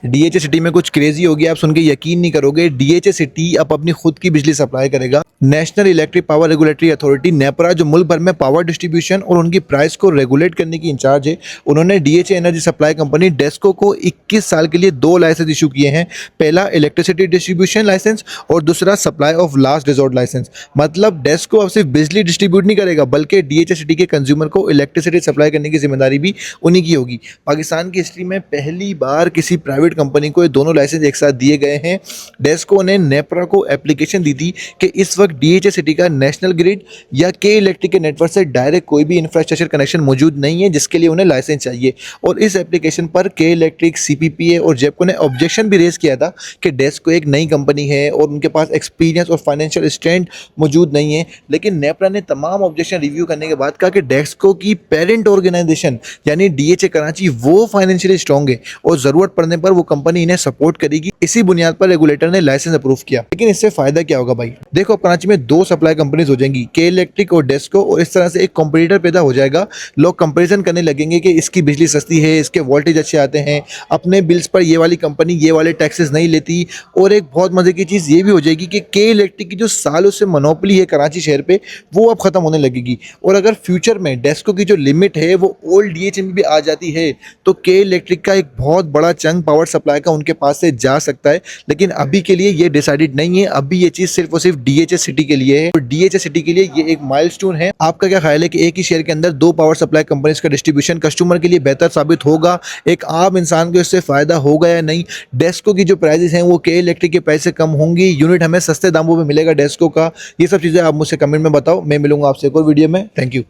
DHA city में कुछ crazy हो गया, आप सुन के यकीन नहीं करोगे। डीएचए सिटी अब अपनी खुद की बिजली सप्लाई करेगा। National electric power regulatory authority NEPRA, जो मुल्क भर में पावर डिस्ट्रीब्यूशन और उनकी प्राइस को रेगुलेट करने की इंचार्ज है, उन्होंने DHA energy supply company Desco को 21 साल के लिए 2 लाइसेंस इशू किए हैं। पहला इलेक्ट्रिसिटी डिस्ट्रीब्यूशन लाइसेंस और दूसरा supply of last resort license. मतलब डेस्को अब सिर्फ बिजली डिस्ट्रीब्यूट नहीं करेगा, बल्कि डीएचए सिटी के कंज्यूमर को इलेक्ट्रिसिटी सप्लाई करने की जिम्मेदारी भी उन्हीं की होगी। पाकिस्तान की हिस्ट्री में पहली बार किसी प्राइवेट कंपनी को ये दोनों लाइसेंस एक साथ दिए गए हैं। डेस्को ने नेपरा को एप्लीकेशन दी थी कि इस वक्त डीएचए सिटी का नेशनल ग्रिड या के इलेक्ट्रिक के नेटवर्क से डायरेक्ट कोई भी इंफ्रास्ट्रक्चर कनेक्शन मौजूद नहीं है, जिसके लिए उन्हें लाइसेंस चाहिए। और इस एप्लीकेशन पर के इलेक्ट्रिक, सीपीपीए और जेपको ने ऑब्जेक्शन भी रेज किया था कि डेस्को एक नई कंपनी है और उनके पास एक्सपीरियंस और फाइनेंशियल स्ट्रेंथ मौजूद नहीं है। लेकिन नेपरा ने तमाम ऑब्जेक्शन रिव्यू करने के बाद कहा कि डेस्को की पेरेंट ऑर्गेनाइजेशन यानी डीएचए कराची वो फाइनेंशियली स्ट्रॉन्ग है और जरूरत पड़ने पर वो कंपनी इन्हें सपोर्ट करेगी। इसी बुनियाद पर रेगुलेटर ने लाइसेंस अप्रूव किया। लेकिन इससे फायदा क्या होगा भाई? देखो, अब कराची में 2 सप्लाई कंपनीज हो जाएंगी, के इलेक्ट्रिक और डेस्को, और इस तरह से एक कॉम्पिटिटर पैदा हो जाएगा। लोग कंपैरिजन करने लगेंगे कि इसकी बिजली सस्ती है, इसके वोल्टेज अच्छे आते हैं, अपने बिल्स पर ये वाली कंपनी ये वाले टैक्सेस नहीं लेती। और एक बहुत मजे की चीज़ ये भी हो जाएगी कि के इलेक्ट्रिक की जो सालों से मोनोपोली है कराची शहर पे, वो अब खत्म होने लगेगी। और अगर फ्यूचर में डेस्को की जो लिमिट है वो ओल्ड डीएचए में भी आ जाती है, तो के इलेक्ट्रिक का एक बहुत बड़ा चंक पावर सप्लाई का उनके पास से जा सकता है। लेकिन अभी के लिए ये डिसाइडेड नहीं है। अभी ये चीज़ सिर्फ और सिर्फ डीएचए सिटी के लिए है और डीएचए सिटी के लिए ये एक माइलस्टोन है। आपका क्या ख्याल है कि एक ही शेयर के अंदर 2 पावर सप्लाई कंपनीज का डिस्ट्रीब्यूशन कस्टमर के लिए बेहतर साबित होगा? एक आम इंसान को इससे फायदा होगा या नहीं? डेस्को की जो प्राइसेस हैं वो के इलेक्ट्रिक के पैसे कम होंगी, यूनिट हमें सस्ते दामों में मिलेगा डेस्को का? ये सब चीज़ें आप मुझसे कमेंट में बताओ। मैं मिलूंगा आपसे एक और वीडियो में। Thank you.